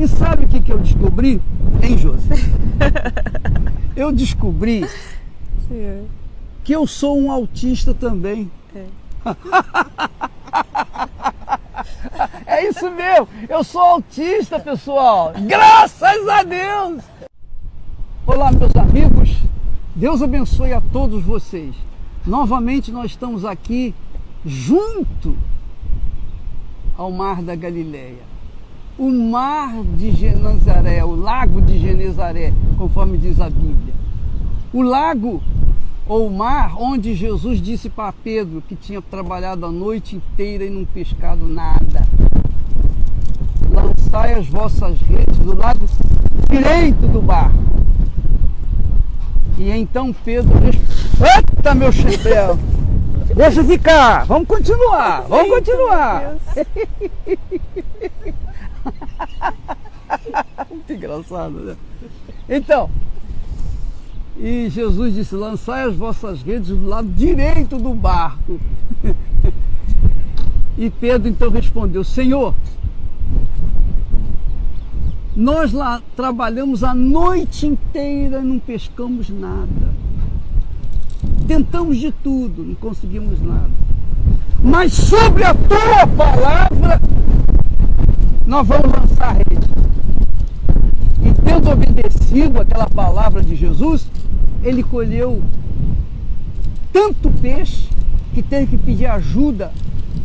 E sabe o que eu descobri, hein, Josi? Eu descobri que eu sou um autista também. É isso mesmo, eu sou autista, pessoal. Graças a Deus! Olá, meus amigos. Deus abençoe a todos vocês. Novamente nós estamos aqui junto ao Mar da Galileia. O Mar de Genezaré, o Lago de Genezaré, conforme diz a Bíblia. O lago ou mar onde Jesus disse para Pedro que tinha trabalhado a noite inteira e não pescado nada. Lançai as vossas redes do lado direito do barco. E então Pedro disse: eita, meu chapéu, deixa ficar, vamos continuar, vamos continuar. Muito engraçado, né? Então, e Jesus disse: lançai as vossas redes do lado direito do barco. E Pedro então respondeu: Senhor, nós lá trabalhamos a noite inteira e não pescamos nada. Tentamos de tudo, não conseguimos nada. Mas sobre a tua palavra, nós vamos lançar a rede. E tendo obedecido aquela palavra de Jesus, ele colheu tanto peixe que teve que pedir ajuda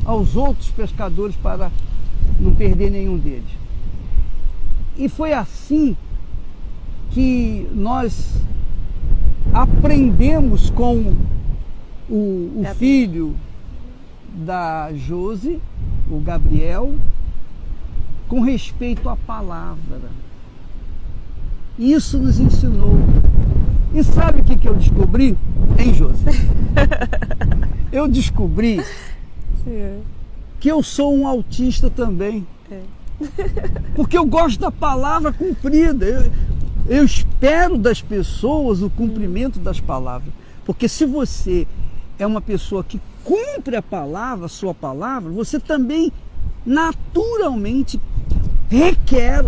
aos outros pescadores para não perder nenhum deles. E foi assim que nós aprendemos com o filho da Josi, o Gabriel, com respeito à palavra. Isso nos ensinou. E sabe o que eu descobri, hein, Josi? Eu descobri que eu sou um autista também. Porque eu gosto da palavra cumprida. Eu espero das pessoas o cumprimento das palavras. Porque se você é uma pessoa que cumpre a palavra, a sua palavra, você também naturalmente requer,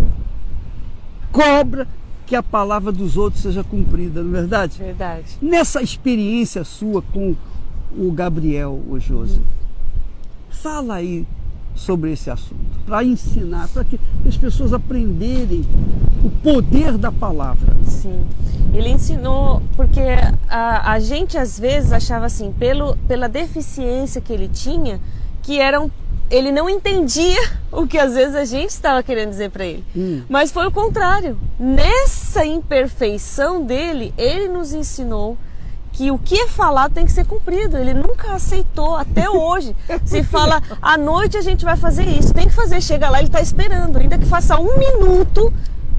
cobra que a palavra dos outros seja cumprida, não é verdade? Verdade. Nessa experiência sua com o Gabriel, o Josi, fala aí sobre esse assunto, para ensinar, para que as pessoas aprenderem o poder da palavra. Sim, ele ensinou, porque a gente às vezes achava assim, pela deficiência que ele tinha, que ele não entendia o que às vezes a gente estava querendo dizer para ele. Mas foi o contrário. Nessa imperfeição dele, ele nos ensinou que o que é falado tem que ser cumprido. Ele nunca aceitou, até hoje. Se fala, à noite a gente vai fazer isso, tem que fazer. Chega lá, ele está esperando, ainda que faça 1 minuto,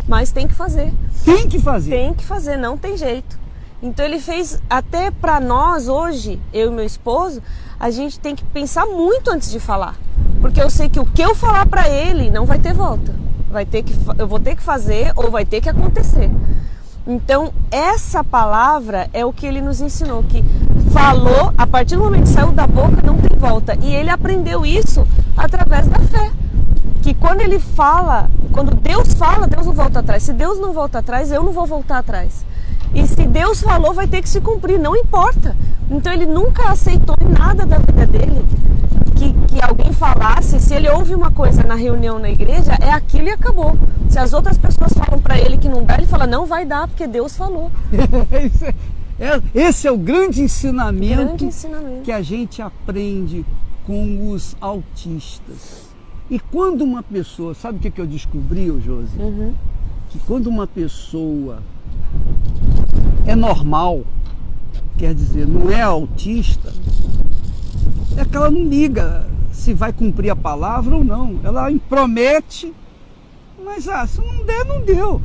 mas tem que fazer. Tem que fazer. Tem que fazer, não tem jeito. Então ele fez, até para nós hoje, eu e meu esposo, a gente tem que pensar muito antes de falar. Porque eu sei que o que eu falar para ele não vai ter volta. Eu vou ter que fazer ou vai ter que acontecer. Então, essa palavra é o que ele nos ensinou, que falou, a partir do momento que saiu da boca, não tem volta. E ele aprendeu isso através da fé. Que quando ele fala, quando Deus fala, Deus não volta atrás. Se Deus não volta atrás, eu não vou voltar atrás. E se Deus falou, vai ter que se cumprir, não importa. Então, ele nunca aceitou em nada da vida dele que alguém falasse. Se ele ouve uma coisa na reunião na igreja, é aquilo e acabou. Se as outras pessoas falam para ele que não dá, ele fala, não vai dar, porque Deus falou. Esse é o grande ensinamento, que a gente aprende com os autistas. E quando uma pessoa, sabe o que eu descobri, Josi? Que quando uma pessoa é normal, quer dizer, não é autista, é que ela não liga se vai cumprir a palavra ou não. Ela promete, mas se não der, não deu.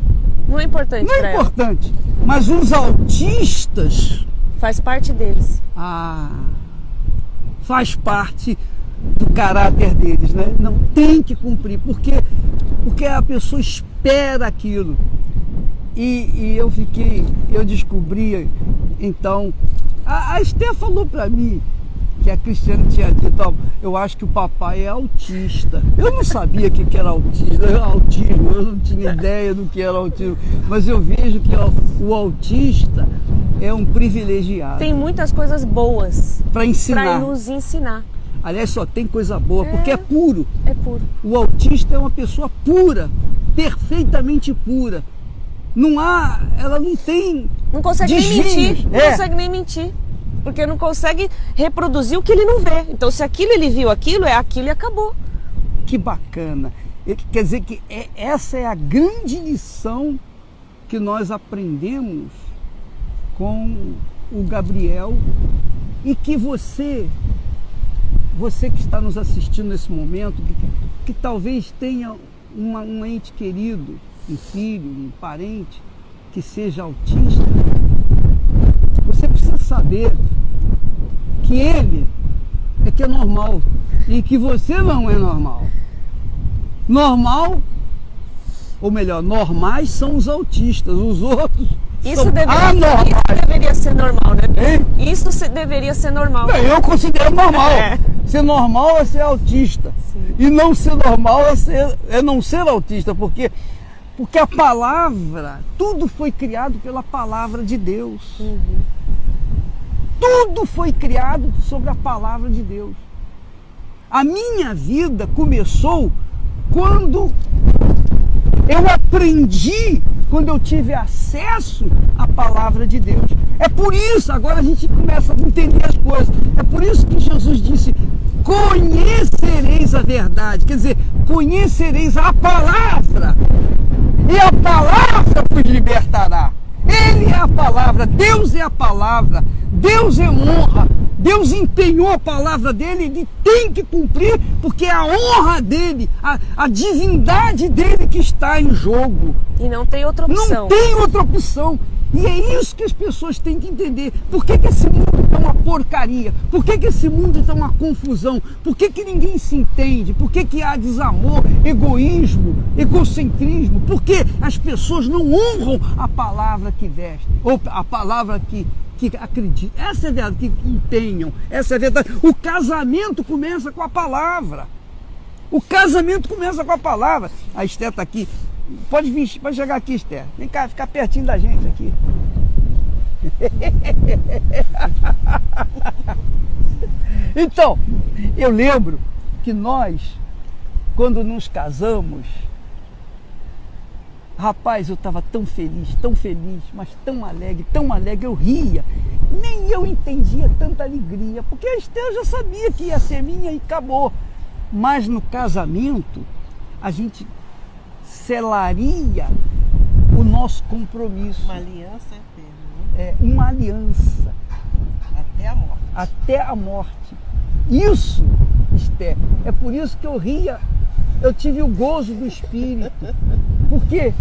Não é importante. Não é importante. Mas os autistas... Faz parte deles. Faz parte do caráter deles, né? Não tem que cumprir, porque a pessoa espera aquilo. E eu descobri, então, a Esther falou para mim que que a Cristiane tinha dito, ó, eu acho que o papai é autista. Eu não sabia o que era autismo, eu não tinha ideia do que era autismo, mas eu vejo que o autista é um privilegiado. Tem muitas coisas boas para ensinar. Para nos ensinar. Aliás, só tem coisa boa, porque é puro. É puro. O autista é uma pessoa pura, perfeitamente pura. Ela não tem. Não consegue desvios. nem mentir. Não consegue nem mentir. Porque não consegue reproduzir o que ele não vê. Então, se ele viu aquilo, é aquilo e acabou. Que bacana. Quer dizer que essa é a grande lição que nós aprendemos com o Gabriel e que você que está nos assistindo nesse momento, que talvez tenha um ente querido, um filho, um parente que seja autista, você precisa saber que ele é que é normal e que você não é normal. Normal, ou melhor, normais são os autistas, os outros isso deveria ser normal, né? Hein? Isso deveria ser normal. Não, eu considero normal. Ser normal é ser autista. Sim. E não ser normal é não ser autista, porque a palavra, tudo foi criado pela palavra de Deus. Uhum. Tudo foi criado sobre a palavra de Deus. A minha vida começou quando eu aprendi, quando eu tive acesso à palavra de Deus. É por isso, agora a gente começa a entender as coisas. É por isso que Jesus disse, conhecereis a verdade. Quer dizer, conhecereis a palavra. E a palavra vos libertará. Ele é a palavra, Deus é a palavra, Deus é honra, Deus empenhou a palavra dele, ele tem que cumprir, porque é a honra dele, a divindade dele que está em jogo. E não tem outra opção. Não tem outra opção. E é isso que as pessoas têm que entender. Por que esse mundo está uma porcaria? Por que esse mundo está uma confusão? Por que ninguém se entende? Por que há desamor, egoísmo, egocentrismo? Por que as pessoas não honram a palavra que vestem? Ou a palavra que acreditam? Essa é a verdade, que empenham. Essa é a verdade. O casamento começa com a palavra. O casamento começa com a palavra. A Esther está aqui. Pode vir, pode chegar aqui, Esther. Vem cá, ficar pertinho da gente aqui. Então, eu lembro que nós, quando nos casamos, rapaz, eu estava tão feliz, mas tão alegre, eu ria. Nem eu entendia tanta alegria, porque a Esther já sabia que ia ser minha e acabou. Mas no casamento, a gente selaria o nosso compromisso. Uma aliança eterna. É, uma aliança. Até a morte. Até a morte. Isso, Esther, é por isso que eu ria. Eu tive o gozo do Espírito. Porque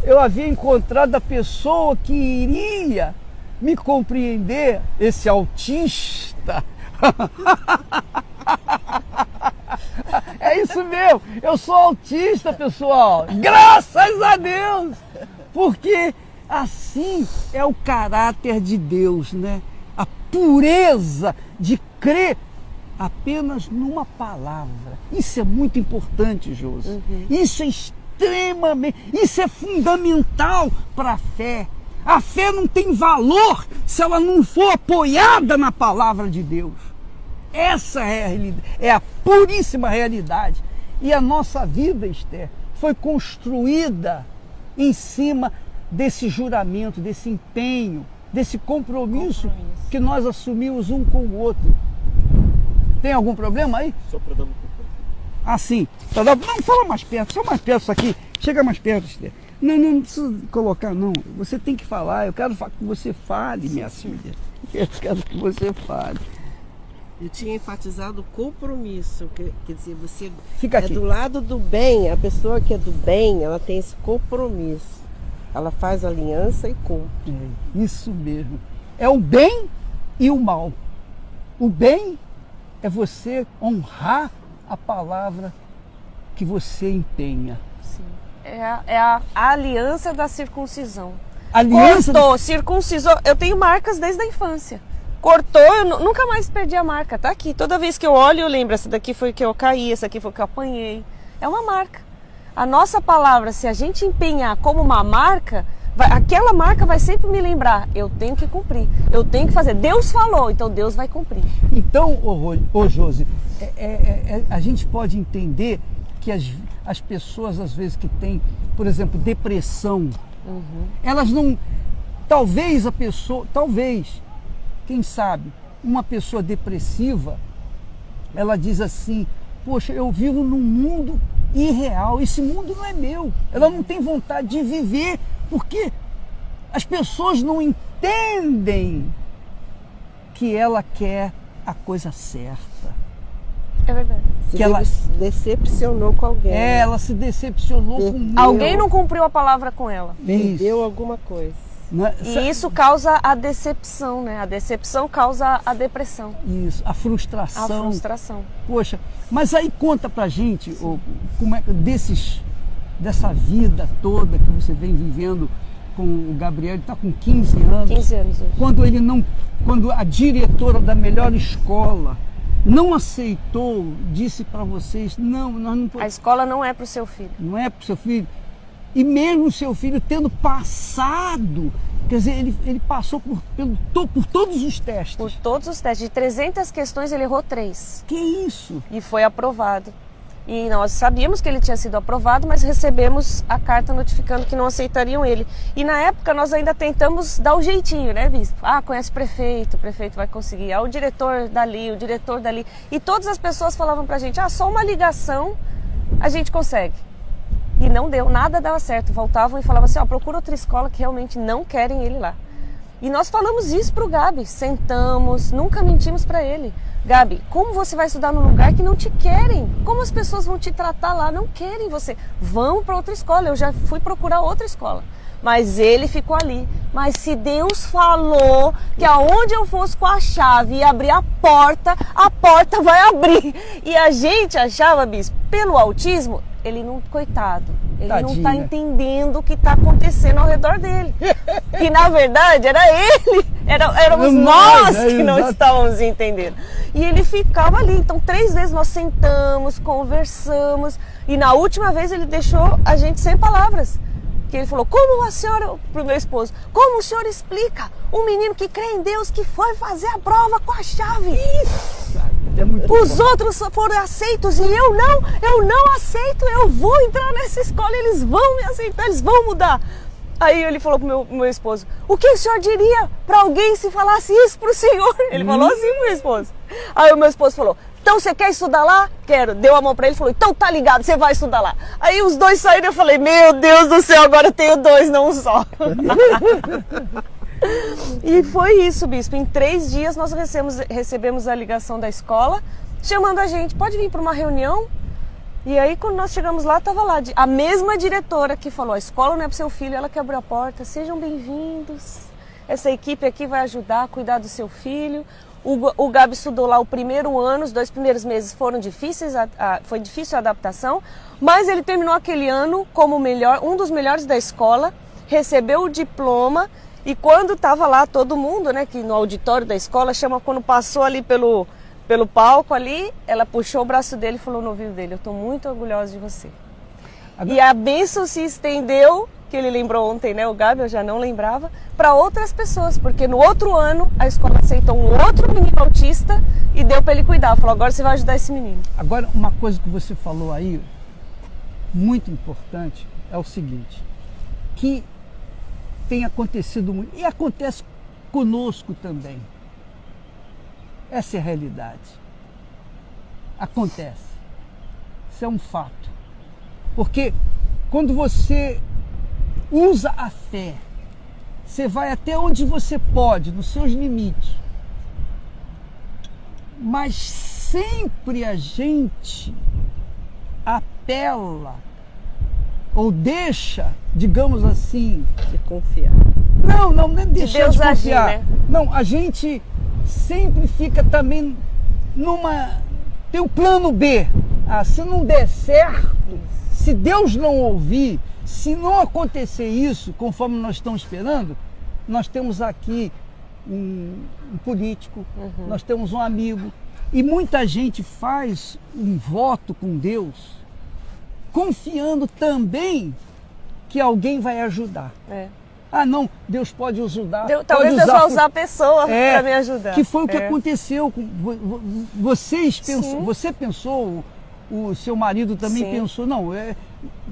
eu havia encontrado a pessoa que iria me compreender, esse autista. É isso mesmo, eu sou autista, pessoal, graças a Deus, porque assim é o caráter de Deus, né? A pureza de crer apenas numa palavra. Isso é muito importante, Josi. Uhum. Isso é extremamente, isso é fundamental para a fé. A fé não tem valor se ela não for apoiada na palavra de Deus. Essa é a puríssima realidade. E a nossa vida, Esther, foi construída em cima desse juramento, desse empenho, desse compromisso que nós assumimos um com o outro. Tem algum problema aí? Só para dar um... Ah, sim. Não, fala mais perto, só mais perto isso aqui. Chega mais perto, Esther. Não precisa colocar, não. Você tem que falar. Eu quero que você fale, minha filha. Eu quero que você fale. Eu tinha enfatizado o compromisso, quer dizer, você fica aqui. Do lado do bem, a pessoa que é do bem, ela tem esse compromisso. Ela faz aliança e cumpre. É, isso mesmo. É o bem e o mal. O bem é você honrar a palavra que você empenha. Sim. É a aliança da circuncisão. Aliança? Cortou, circuncisou. Eu tenho marcas desde a infância. cortou, eu nunca mais perdi a marca, tá aqui. Toda vez que eu olho, eu lembro, essa daqui foi que eu caí, essa aqui foi que eu apanhei. É uma marca. A nossa palavra, se a gente empenhar como uma marca, aquela marca vai sempre me lembrar, eu tenho que cumprir, eu tenho que fazer. Deus falou, então Deus vai cumprir. Então, Josi, a gente pode entender que as pessoas, às vezes, que têm, por exemplo, depressão, elas não... Talvez, quem sabe, uma pessoa depressiva, ela diz assim, poxa, eu vivo num mundo irreal, esse mundo não é meu. Ela não tem vontade de viver, porque as pessoas não entendem que ela quer a coisa certa. É verdade. Que ela se decepcionou com alguém. Ela se decepcionou com alguém não cumpriu a palavra com ela. Perdeu alguma coisa. E isso causa a decepção, né? A decepção causa a depressão. Isso, a frustração. A frustração. Poxa, mas aí conta pra gente como é dessa vida toda que você vem vivendo com o Gabriel. Ele está com 15 anos. 15 anos hoje. Quando a diretora da melhor escola não aceitou, disse para vocês, não, nós não podemos. A escola não é para o seu filho. Não é para o seu filho. E mesmo o seu filho tendo passado, quer dizer, ele passou por todos os testes. Por todos os testes. De 300 questões, ele errou 3. Que isso? E foi aprovado. E nós sabíamos que ele tinha sido aprovado, mas recebemos a carta notificando que não aceitariam ele. E na época nós ainda tentamos dar o jeitinho, né, bispo? Conhece o prefeito vai conseguir. O diretor dali. E todas as pessoas falavam pra gente, só uma ligação a gente consegue. E não deu, nada dava certo. Voltavam e falavam assim, procura outra escola que realmente não querem ele lá. E nós falamos isso pro Gabi, sentamos, nunca mentimos para ele. Gabi, como você vai estudar num lugar que não te querem? Como as pessoas vão te tratar lá? Não querem você. Vão para outra escola. Eu já fui procurar outra escola. Mas ele ficou ali. Mas se Deus falou que aonde eu fosse com a chave e abrir a porta vai abrir. E a gente achava, bispo, pelo autismo, ele não, coitado, ele Tadinha. Não está entendendo o que está acontecendo ao redor dele. E na verdade era ele, éramos nós que não estávamos entendendo. E ele ficava ali. Então 3 vezes nós sentamos, conversamos. E na última vez ele deixou a gente sem palavras. Que ele falou, como a senhora, pro meu esposo, como o senhor explica um menino que crê em Deus que foi fazer a prova com a chave? Isso. Os outros foram aceitos e eu não aceito, eu vou entrar nessa escola, eles vão me aceitar, eles vão mudar. Aí ele falou pro meu esposo, o que o senhor diria para alguém se falasse isso pro senhor? Ele falou assim pro meu esposo. Aí o meu esposo falou, então você quer estudar lá? Quero. Deu a mão pra ele e falou, então tá ligado, você vai estudar lá. Aí os dois saíram e eu falei, meu Deus do céu, agora eu tenho 2, não um só. E foi isso, bispo. Em 3 dias nós recebemos a ligação da escola, chamando a gente, pode vir para uma reunião? E aí quando nós chegamos lá, estava lá a mesma diretora que falou, a escola não é para seu filho, ela que abriu a porta, sejam bem-vindos. Essa equipe aqui vai ajudar a cuidar do seu filho. O Gabi estudou lá o primeiro ano, os 2 primeiros meses foram difíceis, foi difícil a adaptação, mas ele terminou aquele ano como um dos melhores da escola, recebeu o diploma e quando estava lá todo mundo, né, que no auditório da escola, quando passou ali pelo palco ali, ela puxou o braço dele e falou no ouvido dele, eu estou muito orgulhosa de você. E a bênção se estendeu, que ele lembrou ontem, né, o Gabi, eu já não lembrava, para outras pessoas, porque no outro ano a escola aceitou um outro menino autista e deu para ele cuidar, falou, agora você vai ajudar esse menino. Agora, uma coisa que você falou aí, muito importante, é o seguinte, que tem acontecido muito, e acontece conosco também. Essa é a realidade. Acontece. Isso é um fato. Porque quando você usa a fé, você vai até onde você pode, nos seus limites. Mas sempre a gente apela ou deixa, digamos assim, de confiar. Não é deixar de confiar. Agir, né? Não, a gente sempre fica também tem o plano B. Se não der certo, se Deus não ouvir, se não acontecer isso, conforme nós estamos esperando, nós temos aqui um político, nós temos um amigo. E muita gente faz um voto com Deus confiando também que alguém vai ajudar. Ah, não, Deus pode ajudar. Talvez Deus vai usar a pessoa para me ajudar. Que foi o que aconteceu. Você pensou, o seu marido também pensou, não,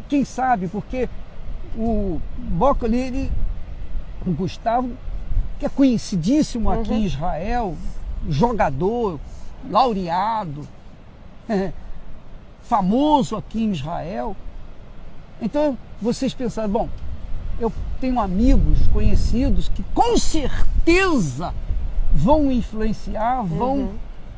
quem sabe, porque o Bócoli, o Gustavo, que é conhecidíssimo aqui em Israel, jogador, laureado, famoso aqui em Israel. Então vocês pensaram, bom, eu tenho amigos conhecidos que com certeza vão influenciar, vão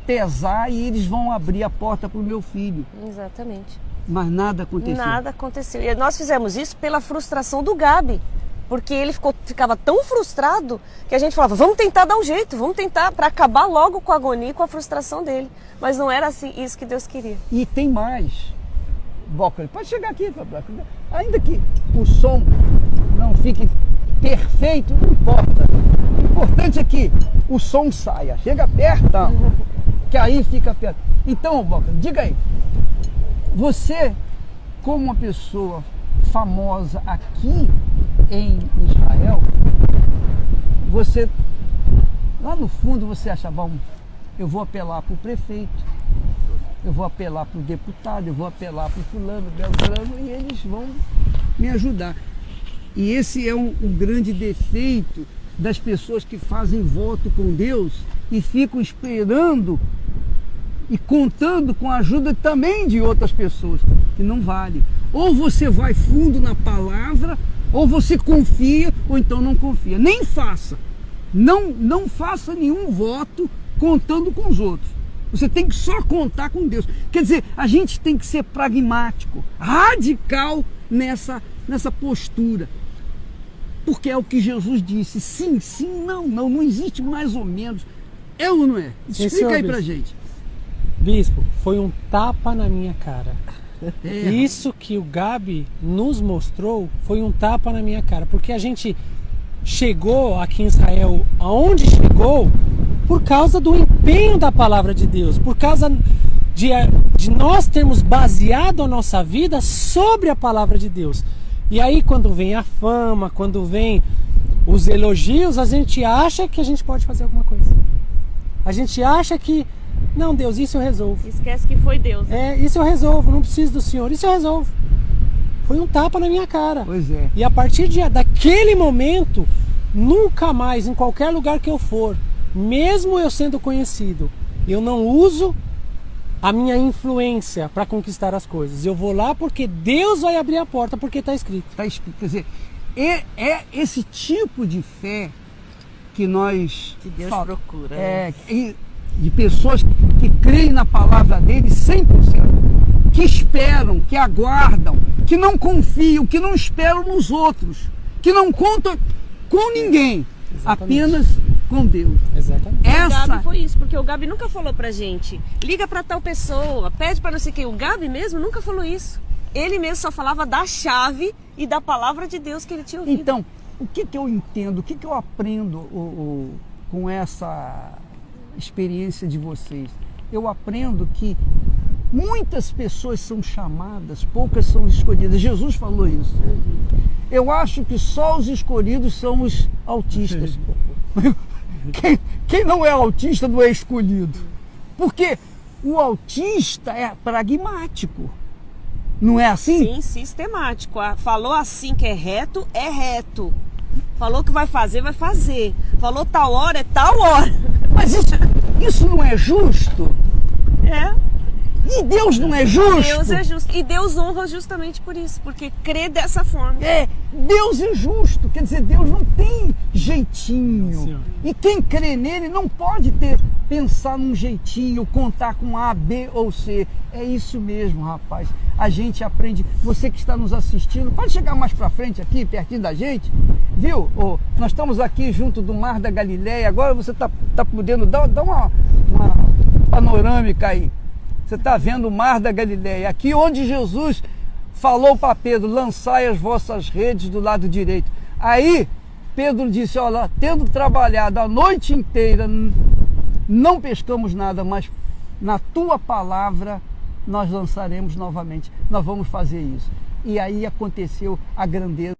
pesar e eles vão abrir a porta para o meu filho. Exatamente. Mas nada aconteceu. Nada aconteceu. E nós fizemos isso pela frustração do Gabi. Porque ele ficava tão frustrado que a gente falava, vamos tentar dar um jeito, vamos tentar para acabar logo com a agonia e com a frustração dele. Mas não era assim isso que Deus queria. E tem mais. Bócoli, pode chegar aqui, ainda que o som não fique perfeito, não importa. O importante é que o som saia, chega perto, que aí fica perto. Então, Bócoli, diga aí, você, como uma pessoa famosa aqui em Israel, você, lá no fundo você acha, bom, eu vou apelar para o prefeito, eu vou apelar para o deputado, eu vou apelar para o fulano, beltrano, e eles vão me ajudar. E esse é um grande defeito das pessoas que fazem voto com Deus e ficam esperando e contando com a ajuda também de outras pessoas, que não vale. Ou você vai fundo na palavra, ou você confia, ou então não confia. Nem faça. Não faça nenhum voto contando com os outros. Você tem que só contar com Deus. Quer dizer, a gente tem que ser pragmático, radical nessa postura. Porque é o que Jesus disse. Sim, sim, não existe mais ou menos. É ou não é? Explica aí pra gente. Bispo, foi um tapa na minha cara. Isso que o Gabi nos mostrou foi um tapa na minha cara. Porque a gente chegou aqui em Israel aonde chegou por causa do empenho da palavra de Deus. Por causa de nós termos baseado a nossa vida sobre a palavra de Deus. E aí quando vem a fama, quando vem os elogios, a gente acha que a gente pode fazer alguma coisa. A gente acha que, não, Deus, isso eu resolvo. Esquece que foi Deus. Isso eu resolvo, não preciso do Senhor, isso eu resolvo. Foi um tapa na minha cara. Pois é. E a partir daquele momento, nunca mais, em qualquer lugar que eu for, mesmo eu sendo conhecido, eu não uso a minha influência para conquistar as coisas. Eu vou lá porque Deus vai abrir a porta, porque está escrito. Está escrito. Quer dizer, é esse tipo de fé que nós... Que Deus procura. De pessoas que creem na palavra dele 100%. Que esperam, que aguardam, que não confiam, que não esperam nos outros. Que não contam com ninguém. Exatamente. Apenas com Deus. Exatamente. O Gabi foi isso, porque o Gabi nunca falou pra gente, liga pra tal pessoa, pede pra não sei quem. O Gabi mesmo nunca falou isso. Ele mesmo só falava da chave e da palavra de Deus que ele tinha ouvido. Então, o que eu entendo, o que eu aprendo com essa experiência de vocês? Eu aprendo que muitas pessoas são chamadas, poucas são escolhidas. Jesus falou isso. Eu acho que só os escolhidos são os autistas. Quem não é autista não é escolhido. Porque o autista é pragmático. Não é assim? Sim, sistemático. Falou assim que é reto, é reto. Falou que vai fazer, vai fazer. Falou tal hora, é tal hora. Mas isso não é justo? É. E Deus não é justo? Deus é justo. E Deus honra justamente por isso, porque crê dessa forma. Deus é justo. Quer dizer, Deus não tem jeitinho. Senhor. E quem crê nele não pode pensar num jeitinho, contar com A, B ou C. É isso mesmo, rapaz. A gente aprende. Você que está nos assistindo, pode chegar mais pra frente aqui, pertinho da gente. Viu? Nós estamos aqui junto do Mar da Galileia. Agora você tá podendo dar uma panorâmica aí. Você está vendo o Mar da Galileia, aqui onde Jesus falou para Pedro, lançai as vossas redes do lado direito. Aí Pedro disse, olha, tendo trabalhado a noite inteira, não pescamos nada, mas na tua palavra nós lançaremos novamente. Nós vamos fazer isso. E aí aconteceu a grandeza.